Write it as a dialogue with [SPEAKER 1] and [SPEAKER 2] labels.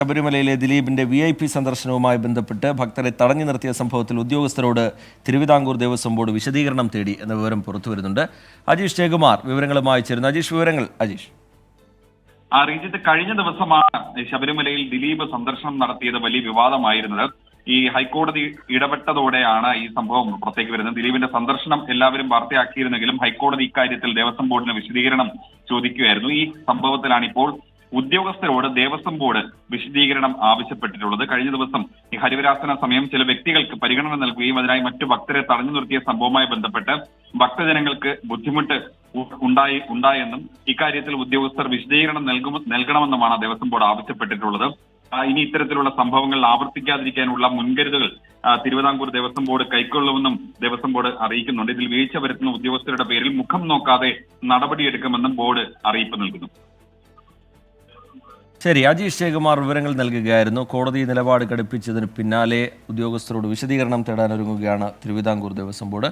[SPEAKER 1] ശബരിമലയിലെ ദിലീപിന്റെ VIP സന്ദർശനവുമായി ബന്ധപ്പെട്ട് ഭക്തരെ തടഞ്ഞു നിർത്തിയ സംഭവത്തിൽ ഉദ്യോഗസ്ഥരോട് തിരുവിതാംകൂർ ദേവസ്വം ബോർഡ് വിശദീകരണം തേടി എന്ന വിവരം പുറത്തുവരുന്നുണ്ട്. അജീഷ് ജയകുമാർ വിവരങ്ങളുമായി ചേരുന്നു. അജീഷ്, വിവരങ്ങൾ. അജീഷ്,
[SPEAKER 2] റീജിത്ത്, കഴിഞ്ഞ ദിവസമാണ് ശബരിമലയിൽ ദിലീപ് സന്ദർശനം നടത്തിയത് വലിയ വിവാദമായിരുന്നത്. ഈ ഹൈക്കോടതി ഇടപെട്ടതോടെയാണ് ഈ സംഭവം പുറത്തേക്ക് വരുന്നത്. ദിലീപിന്റെ സന്ദർശനം എല്ലാവരും വാർത്തയാക്കിയിരുന്നെങ്കിലും ഹൈക്കോടതി ഇക്കാര്യത്തിൽ ദേവസ്വം ബോർഡിന് വിശദീകരണം ചോദിക്കുകയായിരുന്നു. ഈ സംഭവത്തിലാണ് ഇപ്പോൾ ഉദ്യോഗസ്ഥരോട് ദേവസ്വം ബോർഡ് വിശദീകരണം ആവശ്യപ്പെട്ടിട്ടുള്ളത്. കഴിഞ്ഞ ദിവസം ഈ ഹരിവരാസന സമയം ചില വ്യക്തികൾക്ക് പരിഗണന നൽകുകയും അതിനായി മറ്റു ഭക്തരെ തടഞ്ഞു നിർത്തിയ സംഭവവുമായി ബന്ധപ്പെട്ട് ഭക്തജനങ്ങൾക്ക് ബുദ്ധിമുട്ട് ഉണ്ടായെന്നും ഇക്കാര്യത്തിൽ ഉദ്യോഗസ്ഥർ വിശദീകരണം നൽകണമെന്നുമാണ് ദേവസ്വം ബോർഡ് ആവശ്യപ്പെട്ടിട്ടുള്ളത്. ഇനി ഇത്തരത്തിലുള്ള സംഭവങ്ങൾ ആവർത്തിക്കാതിരിക്കാനുള്ള മുൻകരുതലുകൾ തിരുവിതാംകൂർ ദേവസ്വം ബോർഡ് കൈക്കൊള്ളുമെന്നും ദേവസ്വം ബോർഡ് അറിയിക്കുന്നുണ്ട്. ഇതിൽ വീഴ്ച വരുത്തുന്ന ഉദ്യോഗസ്ഥരുടെ പേരിൽ മുഖം നോക്കാതെ നടപടിയെടുക്കുമെന്നും ബോർഡ് അറിയിപ്പ് നൽകുന്നു.
[SPEAKER 1] ശരി, അജീഷ് ജയകുമാർ വിവരങ്ങൾ നൽകുകയായിരുന്നു. കോടതി നിലപാട് കടുപ്പിച്ചതിന് പിന്നാലെ ഉദ്യോഗസ്ഥരോട് വിശദീകരണം തേടാനൊരുങ്ങുകയാണ് തിരുവിതാംകൂർ ദേവസ്വം ബോർഡ്.